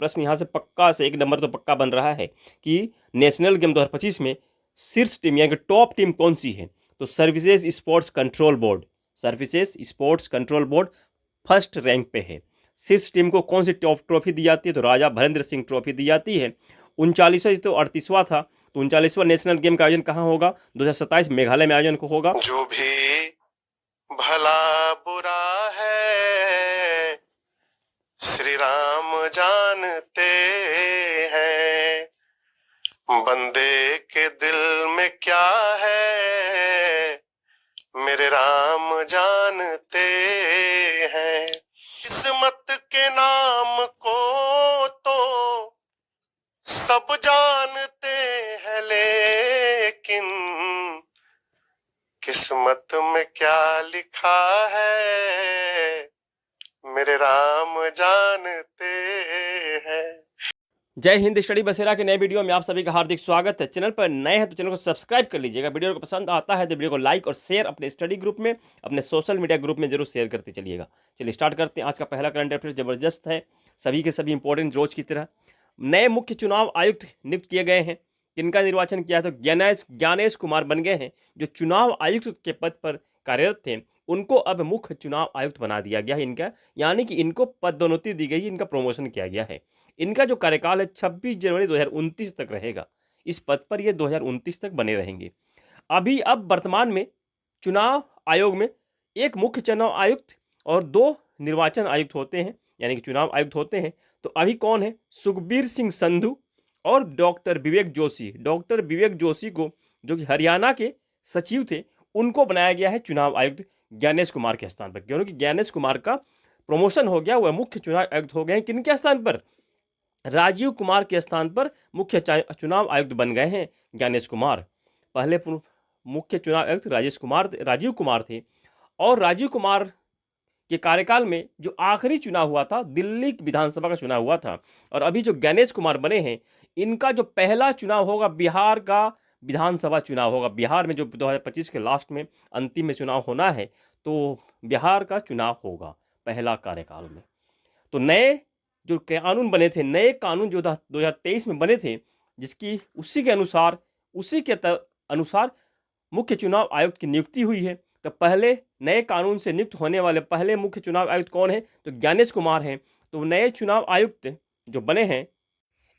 प्रश्न यहाँ से पक्का से 1 नंबर तो पक्का बन रहा है कि नेशनल गेम 2025 में शीर्ष टीम यानी कि टॉप टीम कौन सी है? तो services sports control board, services sports control board first rank पे है। शीर्ष टीम को कौन सी टॉप ट्रॉफी दी जाती है? तो राजा भरेंद्र सिंह ट्रॉफी दी जाती है। 39वां तो 38वां था, तो 39वां नेशनल गेम का आयोजन कहाँ होगा? 2027 मेघालय में आयोजन को होगा। जो भी भला बुरा है श्री राम जानते हैं, बंदे के दिल में क्या है मेरे राम जानते हैं। किस्मत के नाम को तो सब जानते हैं, लेकिन किस्मत में क्या लिखा है मेरे राम जानते हैं। जय हिंद। स्टडी बसेरा के नए वीडियो में आप सभी का हार्दिक स्वागत है। चैनल पर नए हैं तो चैनल को सब्सक्राइब कर लीजिएगा। वीडियो को पसंद आता है तो वीडियो को लाइक और शेयर अपने स्टडी ग्रुप में, अपने सोशल मीडिया ग्रुप में जरूर शेयर करते चलिएगा। चलिए स्टार्ट करते हैं। आज का पहला करंट अफेयर जबरदस्त है, सभी के सभी इंपॉर्टेंट रोज की तरह। नए मुख्य चुनाव आयुक्त नियुक्त किए गए हैं। किनका निर्वाचन किया? तो ज्ञानेश कुमार बन गए हैं। जो चुनाव आयुक्त के पद पर कार्यरत थे उनको अब मुख्य चुनाव आयुक्त बना दिया गया है इनका, यानी कि इनको पदोन्नति दी गई, इनका प्रमोशन किया गया है। इनका जो कार्यकाल है 26 जनवरी 2029 तक रहेगा। इस पद पर ये 2029 तक बने रहेंगे। अब वर्तमान में चुनाव आयोग में एक मुख्य चुनाव आयुक्त और 2 निर्वाचन आयुक्त होते हैं, यानी कि चुनाव आयुक्त होते हैं। तो अभी कौन है? सुखबीर सिंह संधू और डॉक्टर विवेक जोशी। डॉक्टर विवेक जोशी को, जो कि हरियाणा के सचिव थे, उनको बनाया गया है चुनाव आयुक्त ज्ञानेश कुमार के स्थान पर, क्योंकि ज्ञानेश कुमार का प्रमोशन हो गया, वह मुख्य चुनाव आयुक्त हो गए। किनके स्थान पर? राजीव कुमार के स्थान पर मुख्य चुनाव आयुक्त बन गए हैं ज्ञानेश कुमार। पहले मुख्य चुनाव आयुक्त राजीव कुमार थे, और राजीव कुमार के कार्यकाल में जो आखिरी चुनाव हुआ था दिल्ली विधानसभा का चुनाव हुआ था। और अभी जो ज्ञानेश कुमार बने हैं, इनका जो पहला चुनाव होगा बिहार का विधानसभा चुनाव होगा। बिहार में जो 2025 के लास्ट में अंतिम में चुनाव होना है, तो बिहार का चुनाव होगा पहला कार्यकाल में। तो नए जो कानून बने थे, नए कानून जो 2023 में बने थे, जिसकी उसी के अनुसार मुख्य चुनाव आयुक्त की नियुक्ति हुई है। तो पहले नए कानून से नियुक्त होने वाले पहले मुख्य चुनाव आयुक्त कौन है? तो ज्ञानेश कुमार हैं। तो नए चुनाव आयुक्त जो बने हैं,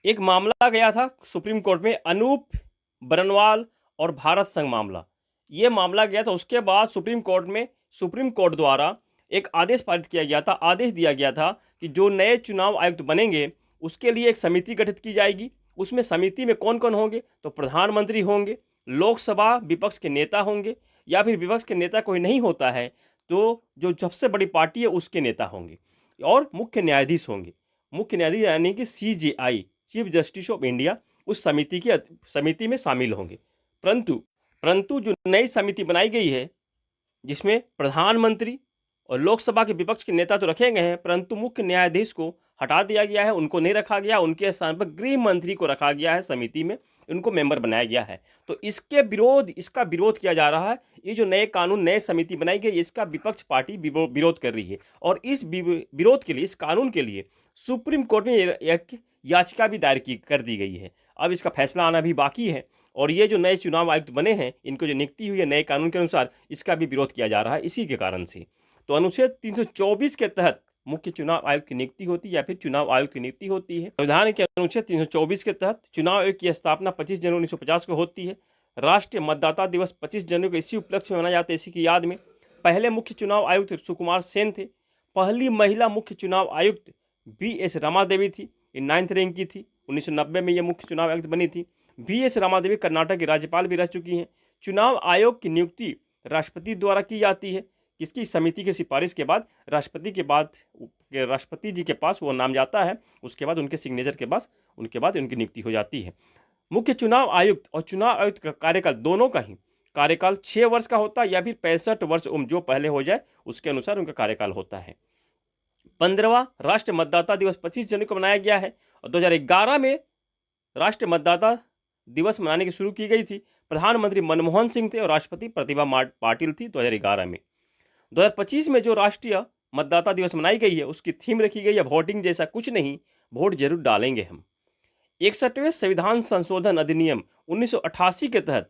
एक मामला गया था सुप्रीम कोर्ट में, अनूप बरनवाल और भारत संघ मामला, ये मामला गया था। उसके बाद सुप्रीम कोर्ट द्वारा एक आदेश पारित किया गया था, आदेश दिया गया था कि जो नए चुनाव आयुक्त बनेंगे उसके लिए एक समिति गठित की जाएगी। उसमें समिति में कौन कौन होंगे? तो प्रधानमंत्री होंगे, लोकसभा विपक्ष के नेता होंगे, या फिर विपक्ष के नेता कोई नहीं होता है तो जो सबसे बड़ी पार्टी है उसके नेता होंगे, और मुख्य न्यायाधीश होंगे। मुख्य न्यायाधीश यानी कि CJI, chief justice of India, उस समिति में शामिल होंगे। परंतु जो नई समिति बनाई गई है, जिसमें प्रधानमंत्री और लोकसभा के विपक्ष के नेता तो रखे गए हैं, परंतु मुख्य न्यायाधीश को हटा दिया गया है, उनको नहीं रखा गया। उनके स्थान पर गृह मंत्री को रखा गया है, समिति में उनको मेंबर बनाया गया है। तो इसका विरोध किया जा रहा है। ये जो नए कानून, नए समिति बनाई गई, इसका विपक्ष पार्टी विरोध कर रही है, और इस विरोध के लिए, इस कानून के लिए सुप्रीम कोर्ट में एक याचिका भी दायर कर दी गई है। अब इसका फैसला आना भी बाकी है, और ये जो नए चुनाव आयुक्त बने हैं, इनको जो नियुक्ति हुई है नए कानून के अनुसार, इसका भी विरोध किया जा रहा है इसी के कारण से। तो अनुच्छेद 324 के तहत मुख्य चुनाव आयुक्त की नियुक्ति होती है, या फिर चुनाव आयुक्त की नियुक्ति होती है। संविधान के अनुच्छेद 324 के तहत चुनाव आयोग की स्थापना 25 जनवरी 1950 को होती है। राष्ट्रीय मतदाता दिवस 25 जनवरी को इसी उपलक्ष्य में मनाया जाता है, इसी की याद में। पहले मुख्य चुनाव आयुक्त सुकुमार सेन थे। पहली महिला मुख्य चुनाव आयुक्त BS रमा देवी थी, 9th रैंक की थी। 1990 में यह मुख्य चुनाव आयुक्त बनी थी। BS रमा देवी कर्नाटक की राज्यपाल भी रह चुकी हैं। चुनाव आयोग की नियुक्ति राष्ट्रपति द्वारा की जाती है। किसकी? समिति की सिफारिश के बाद राष्ट्रपति जी के पास वो नाम जाता है, उसके बाद उनके सिग्नेचर के पास उनके बाद उनकी नियुक्ति हो जाती है। मुख्य चुनाव आयुक्त और चुनाव आयुक्त का कार्यकाल, दोनों का ही कार्यकाल 6 वर्ष का होता है, या फिर 65 वर्ष उम्र जो पहले हो जाए उसके अनुसार उनका कार्यकाल होता है। 15वां राष्ट्रीय मतदाता दिवस 25 जनवरी को मनाया गया है, और 2011 में राष्ट्रीय मतदाता दिवस मनाने की शुरू की गई थी। प्रधानमंत्री मनमोहन सिंह थे और राष्ट्रपति प्रतिभा पाटिल थी 2011 में। 2025 में जो राष्ट्रीय मतदाता दिवस मनाई गई है, उसकी थीम रखी गई है वोटिंग जैसा कुछ नहीं, वोट जरूर डालेंगे हम। 61वें संविधान संशोधन अधिनियम 1988 के तहत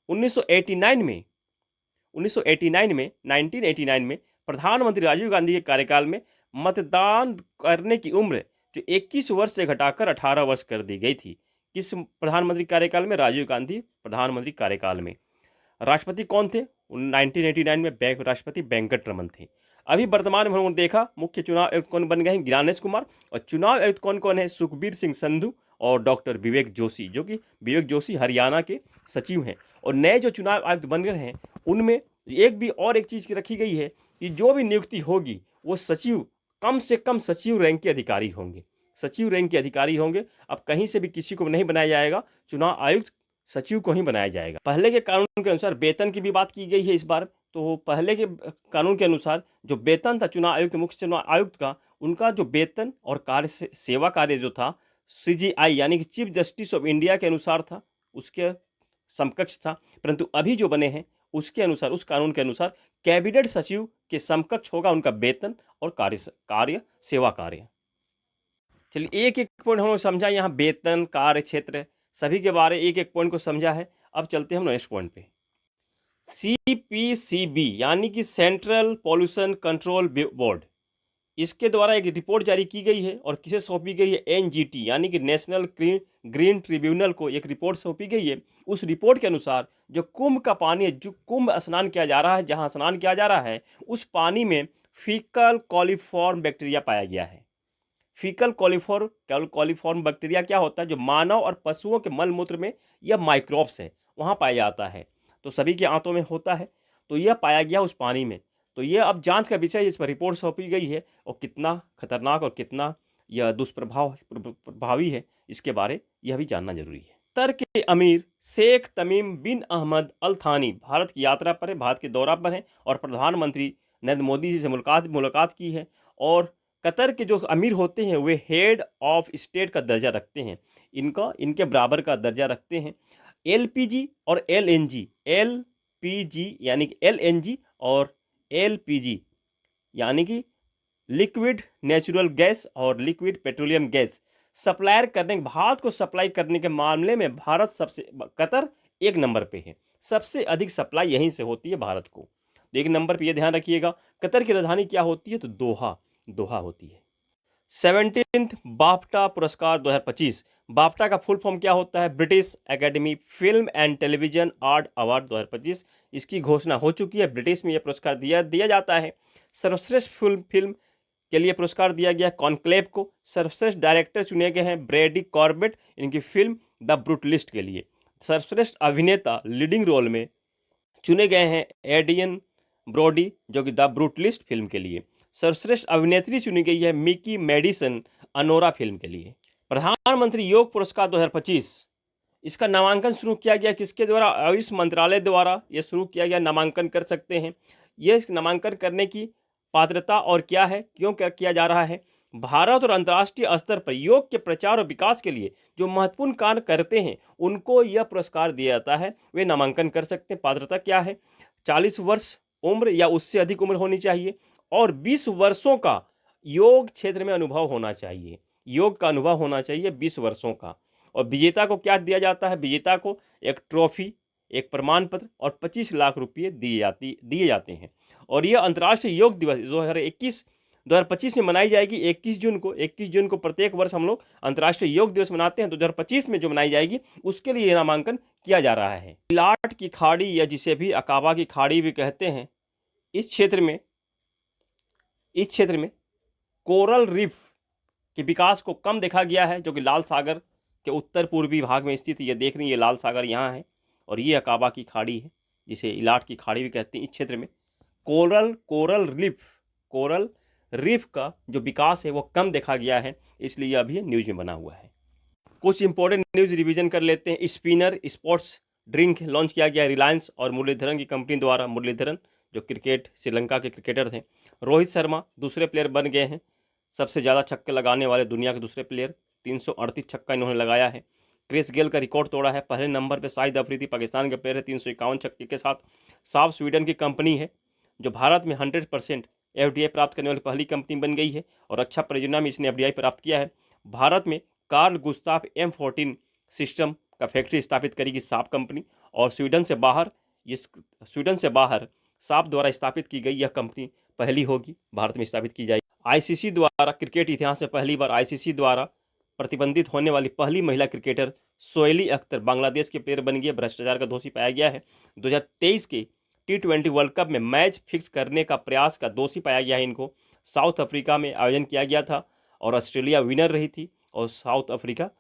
1989 में प्रधानमंत्री राजीव गांधी के कार्यकाल में मतदान करने की उम्र जो 21 वर्ष से घटाकर 18 वर्ष कर दी गई थी। किस प्रधानमंत्री कार्यकाल में? राजीव गांधी प्रधानमंत्री कार्यकाल में। राष्ट्रपति कौन थे? 1989 में राष्ट्रपति वेंकट रमन थे। अभी वर्तमान में उन्होंने देखा मुख्य चुनाव आयुक्त कौन बन गए हैं? ज्ञानेश कुमार। और चुनाव आयुक्त कौन कौन है? सुखबीर सिंह संधू और डॉक्टर विवेक जोशी, जो कि विवेक जोशी हरियाणा के सचिव हैं। और नए जो चुनाव आयुक्त बन गए हैं उनमें एक चीज़ रखी गई है कि जो भी नियुक्ति होगी वो सचिव, कम से कम सचिव रैंक के अधिकारी होंगे। सचिव रैंक के अधिकारी होंगे। अब कहीं से भी किसी को नहीं बनाया जाएगा, चुनाव आयुक्त सचिव को ही बनाया जाएगा। पहले के कानून के अनुसार वेतन की भी बात की गई है इस बार। तो पहले के कानून के अनुसार जो वेतन था चुनाव आयुक्त, मुख्य चुनाव आयुक्त का, उनका जो वेतन और कार्य सेवा कार्य जो था CGI यानी कि चीफ जस्टिस ऑफ इंडिया के अनुसार था, उसके समकक्ष था। परंतु अभी जो बने हैं उसके अनुसार, उस कानून के अनुसार कैबिनेट सचिव के समकक्ष होगा उनका वेतन और कार्य सेवा कार्य। चलिए एक एक पॉइंट हम समझा, यहाँ वेतन, कार्य क्षेत्र, सभी के बारे एक एक पॉइंट को समझा है। अब चलते हैं हम नेक्स्ट पॉइंट पे। CPCB यानी कि सेंट्रल पॉल्यूशन कंट्रोल बोर्ड, इसके द्वारा एक रिपोर्ट जारी की गई है और किसे सौंपी गई है? NGT यानी कि नेशनल ग्रीन ट्रिब्यूनल को एक रिपोर्ट सौंपी गई है। उस रिपोर्ट के अनुसार जो कुंभ का पानी है, जो कुंभ स्नान किया जा रहा है, जहां स्नान किया जा रहा है, उस पानी में फीकल कॉलीफॉर्म बैक्टीरिया पाया गया है। फीकल कॉलीफॉर्म बैक्टीरिया क्या होता है? जो मानव और पशुओं के मल मूत्र में यह माइक्रोब्स है, वहाँ पाया जाता है। तो सभी के आंतों में होता है, तो यह पाया गया उस पानी में। तो यह अब जांच का विषय, इस पर रिपोर्ट सौंपी गई है और कितना खतरनाक और कितना यह दुष्प्रभावी है, इसके बारे यह भी जानना जरूरी है। कतर के अमीर शेख तमीम बिन अहमद अल थानी भारत की यात्रा पर है, भारत के दौरा पर हैं और प्रधानमंत्री नरेंद्र मोदी जी से मुलाकात की है। और कतर के जो अमीर होते हैं वे हेड ऑफ स्टेट का दर्जा रखते हैं, इनके बराबर का दर्जा रखते हैं। LPG और LNG, LPG यानी कि LNG और LPG यानी कि लिक्विड नेचुरल गैस और लिक्विड पेट्रोलियम गैस सप्लायर करने, भारत को सप्लाई करने के मामले में कतर 1 नंबर पे है। सबसे अधिक सप्लाई यहीं से होती है भारत को। तो 1 नंबर पे ये ध्यान रखिएगा। कतर की राजधानी क्या होती है? तो दोहा होती है। 17th बाफ्टा पुरस्कार 2025, बाफ्टा का फुल फॉर्म क्या होता है? British academy film and television art award 2025। इसकी घोषणा हो चुकी है। ब्रिटिश में यह पुरस्कार दिया जाता है। सर्वश्रेष्ठ फिल्म के लिए पुरस्कार दिया गया कॉन्क्लेव को। सर्वश्रेष्ठ डायरेक्टर चुने गए हैं ब्रैडी कॉर्बेट, इनकी फिल्म द ब्रूटलिस्ट के लिए। सर्वश्रेष्ठ अभिनेता लीडिंग रोल में चुने गए हैं एडियन ब्रोडी, जो कि द ब्रूटलिस्ट फिल्म के लिए। सर्वश्रेष्ठ अभिनेत्री चुनी गई है मिकी मेडिसन, अनोरा फिल्म के लिए। प्रधानमंत्री योग पुरस्कार 2025, इसका नामांकन शुरू किया गया किसके द्वारा? आयुष मंत्रालय द्वारा यह शुरू किया गया। नामांकन कर सकते हैं। यह नामांकन करने की पात्रता और क्या है, क्यों किया जा रहा है? भारत और अंतर्राष्ट्रीय स्तर पर योग के प्रचार और विकास के लिए जो महत्वपूर्ण कार्य करते हैं उनको यह पुरस्कार दिया जाता है, वे नामांकन कर सकते हैं। पात्रता क्या है? 40 वर्ष उम्र या उससे अधिक उम्र होनी चाहिए और 20 वर्षों का योग क्षेत्र में अनुभव होना चाहिए। योग का अनुभव होना चाहिए 20 वर्षों का। और विजेता को क्या दिया जाता है? विजेता को एक ट्रॉफी, एक प्रमाण पत्र और 25 लाख रुपये दिए जाते हैं। और यह अंतर्राष्ट्रीय योग दिवस 2025 में मनाई जाएगी 21 जून को प्रत्येक वर्ष हम लोग अंतर्राष्ट्रीय योग दिवस मनाते हैं। 2025 में जो मनाई जाएगी उसके लिए यह नामांकन किया जा रहा है। इलाट की खाड़ी या जिसे भी अकाबा की खाड़ी भी कहते हैं, इस क्षेत्र में कोरल रीफ के विकास को कम देखा गया है, जो कि लाल सागर के उत्तर पूर्वी भाग में स्थित है। ये देख रही है, लाल सागर यहाँ है और ये अकाबा की खाड़ी है जिसे इलाट की खाड़ी भी कहते हैं। इस क्षेत्र में कोरल रीफ का जो विकास है वो कम देखा गया है, इसलिए अभी न्यूज में बना हुआ है। कुछ इंपॉर्टेंट न्यूज रिवीजन कर लेते हैं। स्पिनर स्पोर्ट्स ड्रिंक लॉन्च किया गया रिलायंस और मुरलीधरन की कंपनी द्वारा। मुरलीधरन जो श्रीलंका के क्रिकेटर थे। रोहित शर्मा दूसरे प्लेयर बन गए हैं, सबसे ज़्यादा छक्के लगाने वाले दुनिया के दूसरे प्लेयर। 338 छक्का इन्होंने लगाया है। क्रिस गेल का रिकॉर्ड तोड़ा है। पहले नंबर पर शाहिद अफरीदी पाकिस्तान के प्लेयर है 351 छक्के के साथ। साफ स्वीडन की कंपनी है जो भारत में 100% FDI प्राप्त करने वाली पहली कंपनी बन गई है और अच्छा परियोजना में इसने FDI प्राप्त किया है। भारत में कार्ल गुस्ताफ M14 सिस्टम का फैक्ट्री स्थापित करेगी साप कंपनी। और स्वीडन से बाहर साप द्वारा स्थापित की गई यह कंपनी पहली होगी, भारत में स्थापित की जाएगी। आईसीसी द्वारा क्रिकेट इतिहास में पहली बार आईसीसी द्वारा प्रतिबंधित होने वाली पहली महिला क्रिकेटर सोहेली अख्तर बांग्लादेश के प्लेयर बन गई है, भ्रष्टाचार का दोषी पाया गया है। 2023 के T20 वर्ल्ड कप में मैच फिक्स करने का प्रयास का दोषी पाया गया है इनको। साउथ अफ्रीका में आयोजन किया गया था और ऑस्ट्रेलिया विनर रही थी और साउथ अफ्रीका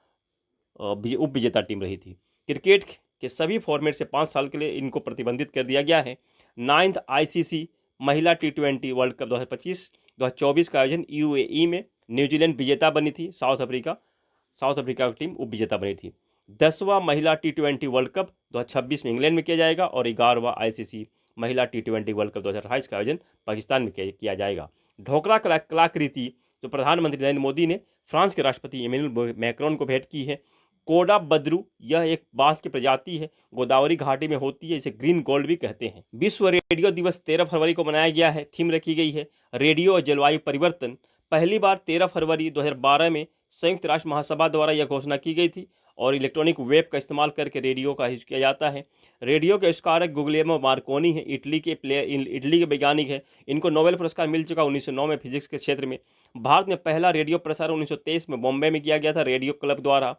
उप विजेता टीम रही थी। क्रिकेट के सभी फॉर्मेट से 5 साल के लिए इनको प्रतिबंधित कर दिया गया है। 9th आईसीसी महिला T20 वर्ल्ड कप 2025-2024 का आयोजन यूएई में, न्यूजीलैंड विजेता बनी थी, साउथ अफ्रीका की टीम उप विजेता बनी थी। 10वां महिला T20 वर्ल्ड कप 2026 में इंग्लैंड में किया जाएगा और 11वां आईसीसी महिला T20 वर्ल्ड कप 2028 का आयोजन पाकिस्तान में किया जाएगा। ढोकरा कलाकृति जो प्रधानमंत्री नरेंद्र मोदी ने फ्रांस के राष्ट्रपति इमैनुअल मैक्रोन को भेंट की है। कोडा बद्रू यह एक बांस की प्रजाति है, गोदावरी घाटी में होती है, इसे ग्रीन गोल्ड भी कहते हैं। विश्व रेडियो दिवस 13 फरवरी को मनाया गया है। थीम रखी गई है रेडियो और जलवायु परिवर्तन। पहली बार 13 फरवरी 2012 में संयुक्त राष्ट्र महासभा द्वारा यह घोषणा की गई थी और इलेक्ट्रॉनिक वेव का इस्तेमाल करके रेडियो का यूज किया जाता है। रेडियो के आविष्कारक गुग्लिएमो मार्कोनी है, इटली के वैज्ञानिक है। इनको नोबेल पुरस्कार मिल चुका 1909 में फिजिक्स के क्षेत्र में। भारत में पहला रेडियो प्रसारण 1923 में बॉम्बे में किया गया था रेडियो क्लब द्वारा।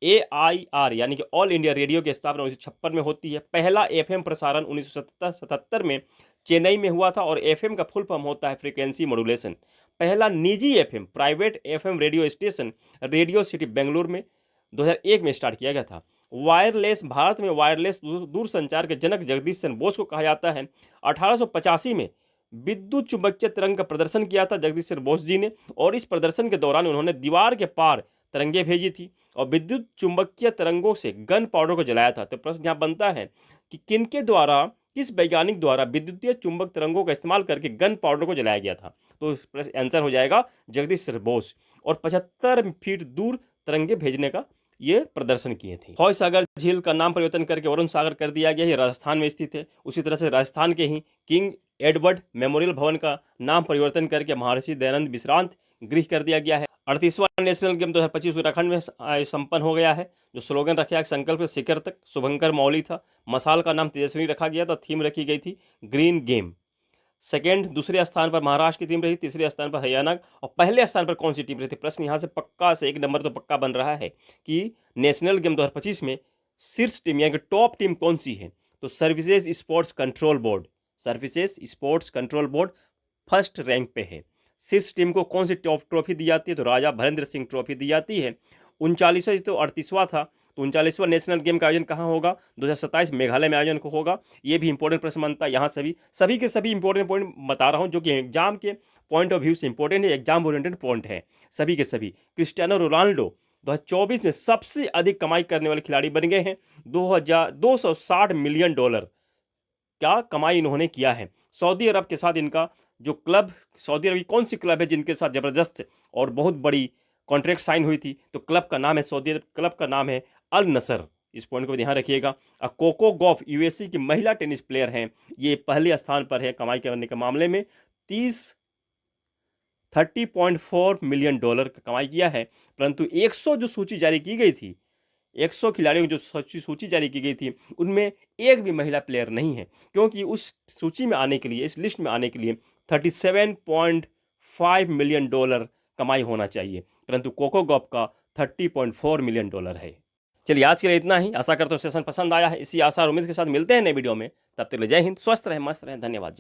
AIR यानी कि ऑल इंडिया रेडियो की स्थापना 1956 में होती है। पहला FM प्रसारण 1977 में चेन्नई में हुआ था और FM का फुल फॉर्म होता है फ्रीक्वेंसी मॉड्यूलेशन। पहला निजी FM private FM radio station radio city Bengaluru में 2001 में स्टार्ट किया गया था। वायरलेस, भारत में वायरलेस दूरसंचार के जनक जगदीश चंद्र बोस को कहा जाता है। 1885 में विद्युत चुंबकीय तरंग का प्रदर्शन किया था जगदीश चंद्र बोस जी ने और इस प्रदर्शन के दौरान उन्होंने दीवार के पार तरंगे भेजी थी और विद्युत चुंबकीय तरंगों से गन पाउडर को जलाया था। तो प्रश्न यहाँ बनता है कि किस वैज्ञानिक द्वारा विद्युतीय चुंबक तरंगों का इस्तेमाल करके गन पाउडर को जलाया गया था। तो प्रश्न आंसर हो जाएगा जगदीश चंद्र बोस। और 75 फीट दूर तरंगे भेजने का ये प्रदर्शन किए थे। फौज सागर झील का नाम परिवर्तन करके वरुण सागर कर दिया गया। ये राजस्थान में स्थित है। उसी तरह से राजस्थान के ही किंग एडवर्ड मेमोरियल भवन का नाम परिवर्तन करके महर्षि दयानंद विश्रांत गृह कर दिया गया है। 38वां नेशनल गेम 2025 उत्तराखंड में संपन्न हो गया है। जो स्लोगन रखा गया संकल्प से शिखर तक, शुभंकर मौली था। मसाल का नाम तेजस्विनी रखा गया था। थीम रखी गई थी ग्रीन गेम। दूसरे स्थान पर महाराष्ट्र की टीम रही, तीसरे स्थान पर हरियाणा और पहले स्थान पर कौन सी टीम रही थी। प्रश्न यहाँ से पक्का से 1 नंबर तो पक्का बन रहा है कि नेशनल गेम 2025 में शीर्ष टीम यानी कि टॉप टीम कौन सी है। तो services sports control board first rank पे है। शीर्ष टीम को कौन सी टॉप ट्रॉफी दी जाती है। तो राजा भरेंद्र सिंह ट्रॉफी दी जाती है। 39वां तो 38वां था। तो 39वां नेशनल गेम का आयोजन कहाँ होगा। 2027 मेघालय में आयोजन को होगा। ये भी इंपॉर्टेंट प्रश्न बनता है। यहाँ सभी के सभी इंपॉर्टेंट पॉइंट बता रहा हूँ जो कि एग्जाम के पॉइंट ऑफ व्यू से इंपॉर्टेंट है, एग्जाम ओरिएंटेड पॉइंट है सभी के सभी। क्रिस्टियानो रोनाल्डो 2024 में सबसे अधिक कमाई करने वाले खिलाड़ी बन गए हैं। $260 मिलियन क्या कमाई इन्होंने किया है। सऊदी अरब के साथ इनका जो क्लब, सऊदी अरब की कौन सी क्लब है जिनके साथ जबरदस्त और बहुत बड़ी कॉन्ट्रैक्ट साइन हुई थी। तो क्लब का नाम है सऊदी अरब क्लब का नाम है अल नसर। इस पॉइंट को ध्यान रखिएगा। कोको गॉफ यूएसए की महिला टेनिस प्लेयर हैं। ये पहले स्थान पर है कमाई करने के मामले में। 30.4 मिलियन डॉलर का कमाई किया है। परंतु 100 जो सूची जारी की गई थी, 100 खिलाड़ियों की जो सूची जारी की गई थी उनमें एक भी महिला प्लेयर नहीं है, क्योंकि उस सूची में आने के लिए, इस लिस्ट में आने के लिए 37.5 मिलियन डॉलर कमाई होना चाहिए, परंतु कोको गॉफ का 30.4 मिलियन डॉलर है। चलिए आज के लिए इतना ही। आशा करता हूँ सेशन पसंद आया है। इसी आशा और उम्मीद के साथ मिलते हैं नए वीडियो में। तब तक के लिए जय हिंद, स्वस्थ रहें, मस्त रहें। धन्यवाद।